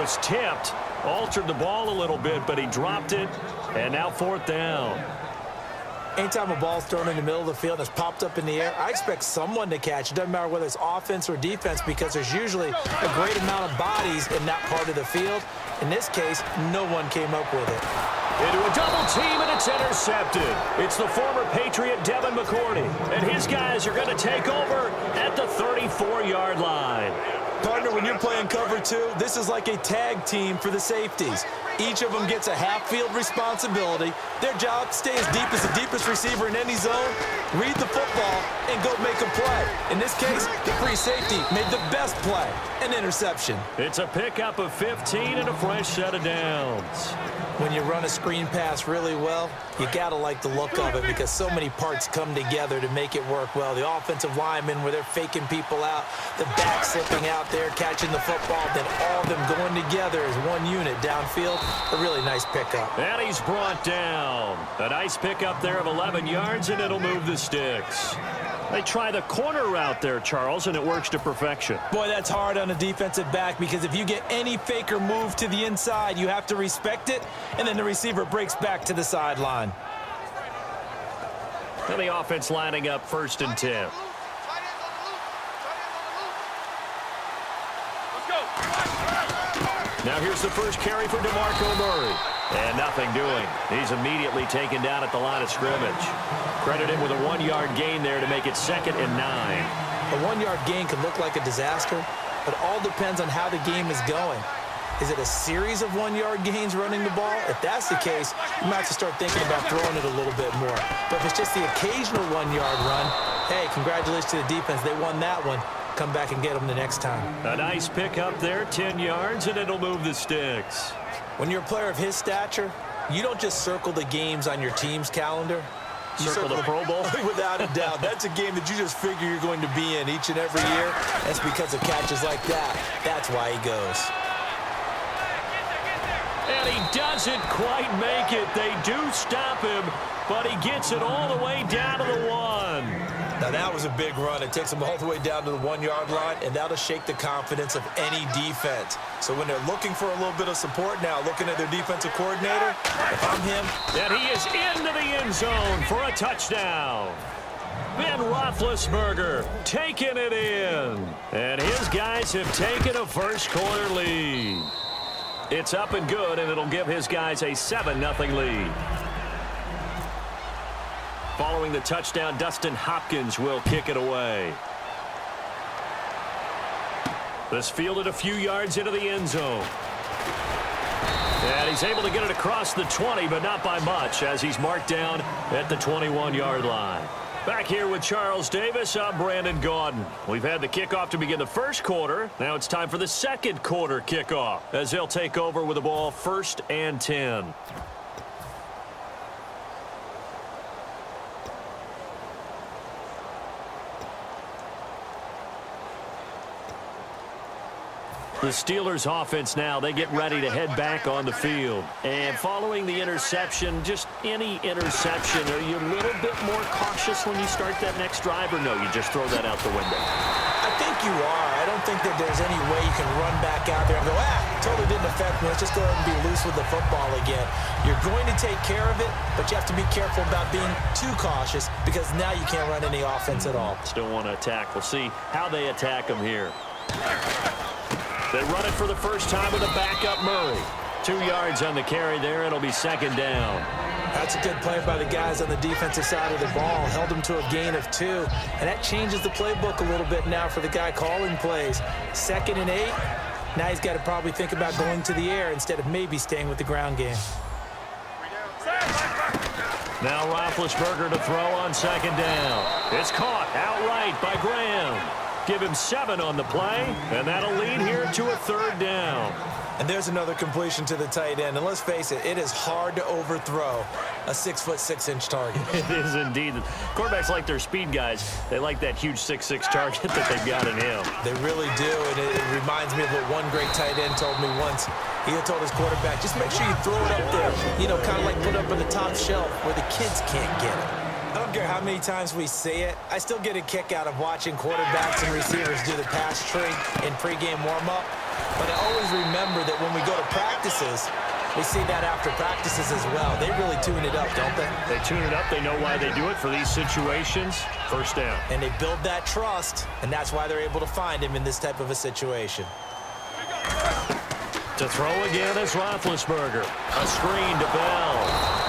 was tipped, altered the ball a little bit, but he dropped it, and now 4th down. Anytime a ball's thrown in the middle of the field that's popped up in the air, I expect someone to catch. It doesn't matter whether it's offense or defense because there's usually a great amount of bodies in that part of the field. In this case, no one came up with it. Into a double team, and it's intercepted. It's the former Patriot Devin McCourty, and his guys are going to take over at the 34-yard line. Partner, when you're playing cover 2, this is like a tag team for the safeties. Each of them gets a half-field responsibility. Their job, stay as deep as the deepest receiver in any zone, read the football, and go make a play. In this case, the free safety made the best play, an interception. It's a pickup of 15 and a fresh set of downs. When you run a screen pass really well, you got to like the look of it because so many parts come together to make it work well. The offensive linemen where they're faking people out, the back slipping out there, catching the football, then all of them going together as one unit downfield. A really nice pickup. And he's brought down. A nice pickup there of 11 yards, and it'll move the sticks. They try the corner route there, Charles, and it works to perfection. Boy, that's hard on a defensive back because if you get any fake or move to the inside, you have to respect it, and then the receiver breaks back to the sideline. And the offense lining up 1st and 10. Now here's the first carry for DeMarco Murray. And nothing doing. He's immediately taken down at the line of scrimmage. Credit him with a 1-yard gain there to make it 2nd and 9. A 1-yard gain can look like a disaster, but all depends on how the game is going. Is it a series of 1-yard gains running the ball? If that's the case, you might have to start thinking about throwing it a little bit more. But if it's just the occasional 1-yard run, hey, congratulations to the defense. They won that one. Come back and get them the next time. A nice pickup there, 10 yards, and it'll move the sticks. When you're a player of his stature, you don't just circle the games on your team's calendar. You circle the Pro Bowl? Without a doubt. That's a game that you just figure you're going to be in each and every year. That's because of catches like that. That's why he goes. And he doesn't quite make it. They do stop him, but he gets it all the way down to the 1. Now, that was a big run. It takes them all the way down to the 1-yard line, and that'll shake the confidence of any defense. So when they're looking for a little bit of support now, looking at their defensive coordinator, if I'm him. And he is into the end zone for a touchdown. Ben Roethlisberger taking it in. And his guys have taken a first-quarter lead. It's up and good, and it'll give his guys a 7-0 lead. Following the touchdown, Dustin Hopkins will kick it away. This fielded a few yards into the end zone. And he's able to get it across the 20, but not by much, as he's marked down at the 21-yard line. Back here with Charles Davis, I'm Brandon Gaudin. We've had the kickoff to begin the first quarter. Now it's time for the second quarter kickoff, as they'll take over with the ball 1st and 10. The Steelers offense now, they get ready to head back on the field. And following the interception, just any interception, are you a little bit more cautious when you start that next drive, or no, you just throw that out the window? I think you are. I don't think that there's any way you can run back out there and go, totally didn't affect me. Let's just go ahead and be loose with the football again. You're going to take care of it, but you have to be careful about being too cautious because now you can't run any offense at all. Still want to attack. We'll see how they attack them here. They run it for the first time with a backup Murray. 2 yards on the carry there. It'll be 2nd down. That's a good play by the guys on the defensive side of the ball. Held them to a gain of 2. And that changes the playbook a little bit now for the guy calling plays. 2nd and 8. Now he's got to probably think about going to the air instead of maybe staying with the ground game. Now Roethlisberger to throw on 2nd down. It's caught outright by Graham. Give him 7 on the play, and that'll lead here to a 3rd down. And there's another completion to the tight end. And let's face it, it is hard to overthrow a 6'6" target. It is indeed. Quarterbacks like their speed guys. They like that huge 6'6" target that they've got in him. They really do, and it reminds me of what one great tight end told me once. He had told his quarterback, just make sure you throw it up there, kind of like put up on the top shelf where the kids can't get it. I don't care how many times we say it, I still get a kick out of watching quarterbacks and receivers do the pass tree in pregame warm-up. But I always remember that when we go to practices, we see that after practices as well. They really tune it up, don't they? They tune it up. They know why they do it for these situations. First down. And they build that trust, and that's why they're able to find him in this type of a situation. To throw again is Roethlisberger. A screen to Bell.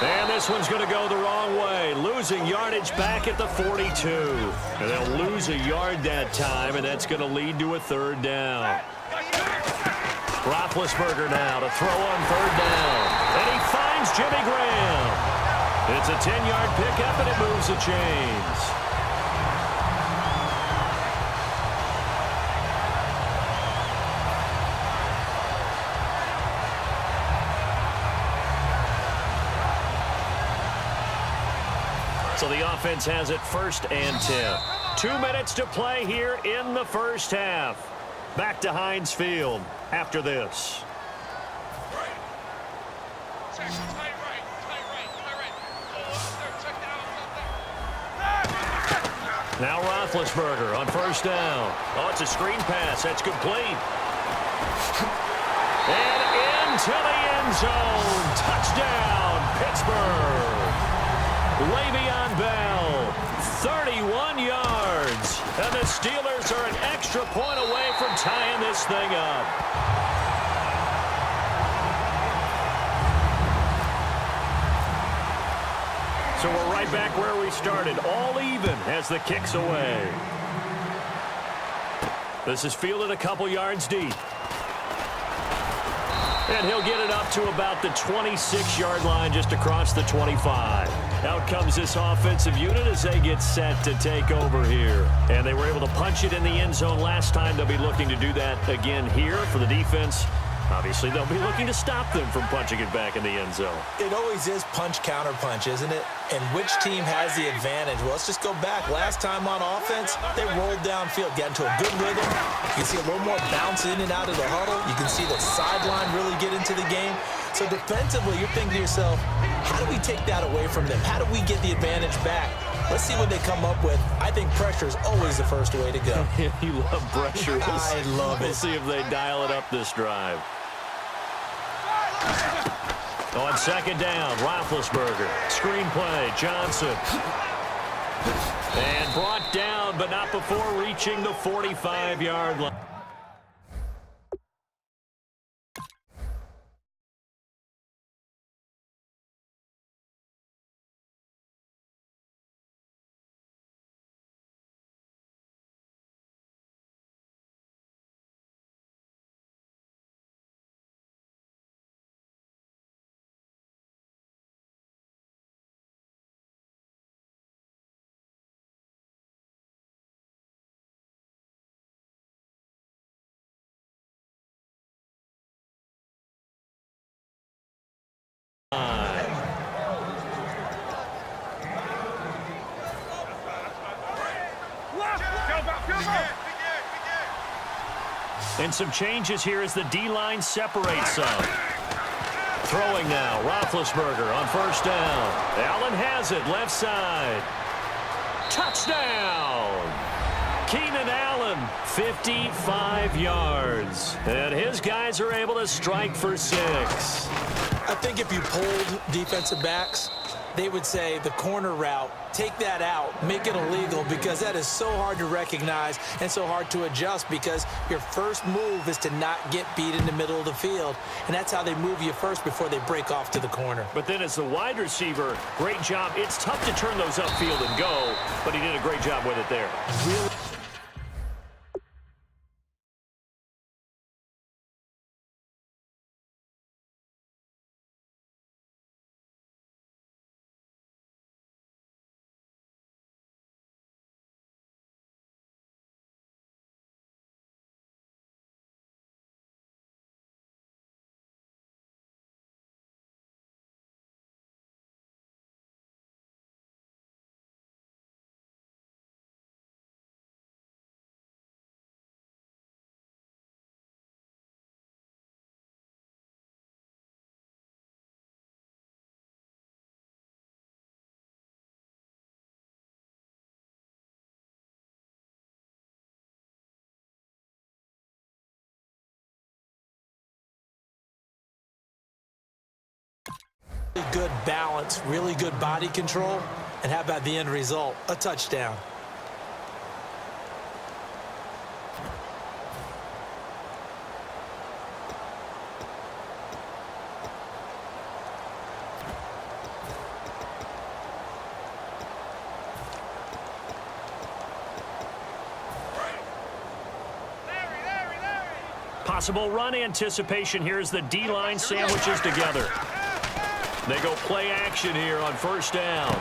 And this one's going to go the wrong way. Losing yardage back at the 42. And they'll lose a yard that time, and that's going to lead to a third down. Roethlisberger now to throw on third down. And he finds Jimmy Graham. It's a 10-yard pickup, and it moves the chains. So the offense has it 1st and 10. 2 minutes to play here in the first half. Back to Heinz Field after this. Now Roethlisberger on first down. Oh, it's a screen pass. That's complete. And into the end zone. Touchdown, Pittsburgh. Le'Veon Bell, 31 yards. And the Steelers are an extra point away from tying this thing up. So we're right back where we started, all even as the kick's away. This is fielded a couple yards deep. And he'll get it up to about the 26-yard line, just across the 25. Out comes this offensive unit as they get set to take over here. And they were able to punch it in the end zone last time. They'll be looking to do that again here for the defense. Obviously, they'll be looking to stop them from punching it back in the end zone. It always is punch-counter-punch, isn't it? And which team has the advantage? Well, let's just go back. Last time on offense, they rolled downfield, got into a good rhythm. You can see a little more bounce in and out of the huddle. You can see the sideline really get into the game. So defensively, you're thinking to yourself, how do we take that away from them? How do we get the advantage back? Let's see what they come up with. I think pressure is always the first way to go. You love pressure. I love it. We'll see if they dial it up this drive. On second down, Roethlisberger. Screen play, Johnson. And brought down, but not before reaching the 45-yard line. And some changes here as the D-line separates some. Throwing now, Roethlisberger on first down. Allen has it, left side. Touchdown! Keenan Allen, 55 yards. And his guys are able to strike for 6. I think if you polled defensive backs, they would say the corner route, take that out, make it illegal, because that is so hard to recognize and so hard to adjust, because your first move is to not get beat in the middle of the field, and that's how they move you first before they break off to the corner. But then as the wide receiver, great job. It's tough to turn those upfield and go, but he did a great job with it there. Really Really good balance, really good body control, and how about the end result? A touchdown. Possible run anticipation here as the D-line sandwiches together. They go play action here on first down.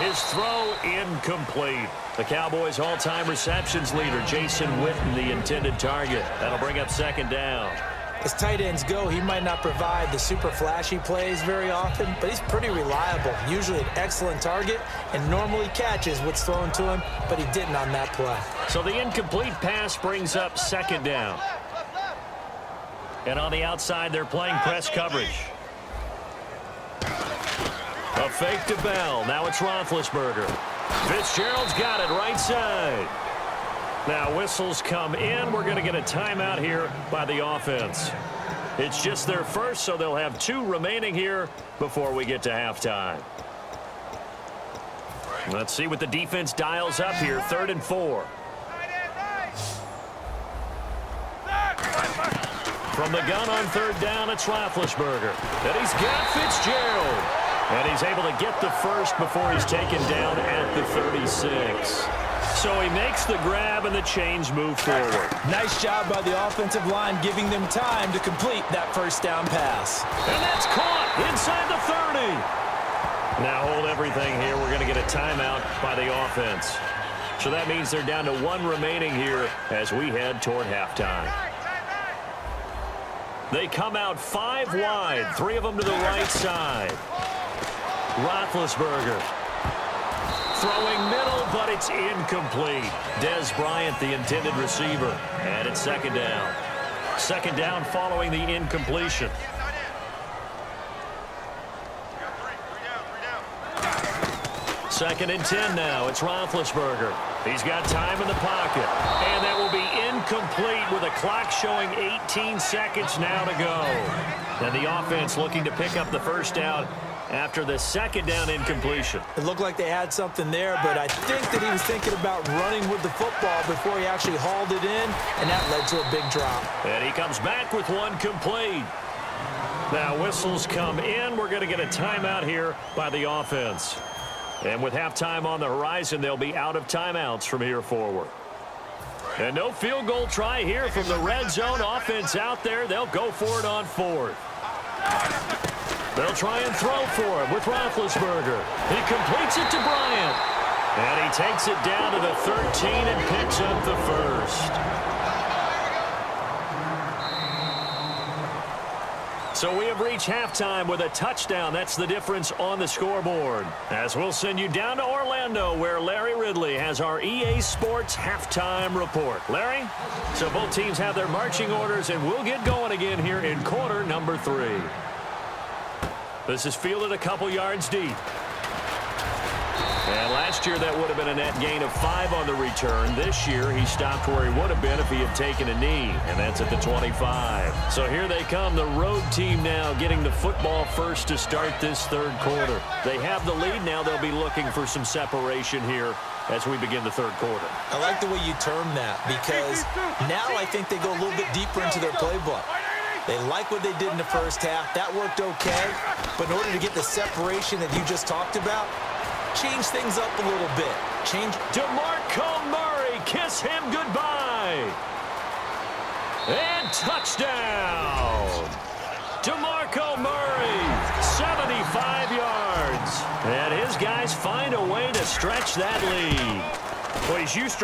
His throw incomplete. The Cowboys' all-time receptions leader, Jason Witten, the intended target. That'll bring up second down. As tight ends go, he might not provide the super flashy plays very often, but he's pretty reliable. Usually an excellent target and normally catches what's thrown to him, but he didn't on that play. So the incomplete pass brings up second down. And on the outside, they're playing press coverage. A fake to Bell. Now it's Roethlisberger. Fitzgerald's got it right side. Now whistles come in. We're going to get a timeout here by the offense. It's just their first, so they'll have 2 remaining here before we get to halftime. Let's see what the defense dials up here. 3rd and 4. From the gun on 3rd down, it's Roethlisberger. And he's got Fitzgerald. And he's able to get the first before he's taken down at the 36. So he makes the grab and the chains move forward. Nice job by the offensive line giving them time to complete that first down pass. And that's caught inside the 30. Now hold everything here. We're going to get a timeout by the offense. So that means they're down to 1 remaining here as we head toward halftime. They come out 5 wide, 3 of them to the right side. Roethlisberger throwing middle, but it's incomplete. Dez Bryant, the intended receiver, and it's second down. Second down following the incompletion. Second and 10 now. It's Roethlisberger. He's got time in the pocket. And that will be incomplete with a clock showing 18 seconds now to go. And the offense looking to pick up the first down after the second down incompletion. It looked like they had something there, but I think that he was thinking about running with the football before he actually hauled it in, and that led to a big drop. And he comes back with 1 complete. Now whistles come in. We're going to get a timeout here by the offense. And with halftime on the horizon, they'll be out of timeouts from here forward. And no field goal try here from the red zone. Offense out there. They'll go for it on 4th. They'll try and throw for him with Roethlisberger. He completes it to Bryant. And he takes it down to the 13 and picks up the first. So we have reached halftime with a touchdown. That's the difference on the scoreboard. As we'll send you down to Orlando, where Larry Ridley has our EA Sports halftime report. Larry? So both teams have their marching orders, and we'll get going again here in quarter number 3. This is fielded a couple yards deep. And last year that would have been a net gain of 5 on the return. This year he stopped where he would have been if he had taken a knee, and that's at the 25. So here they come, the road team now getting the football first to start this 3rd quarter. They have the lead. Now they'll be looking for some separation here as we begin the 3rd quarter. I like the way you term that, because now I think they go a little bit deeper into their playbook. They like what they did in the first half. That worked okay. But in order to get the separation that you just talked about, change things up a little bit. DeMarco Murray, kiss him goodbye. And touchdown. DeMarco Murray, 75 yards. And his guys find a way to stretch that lead. Well, he's used to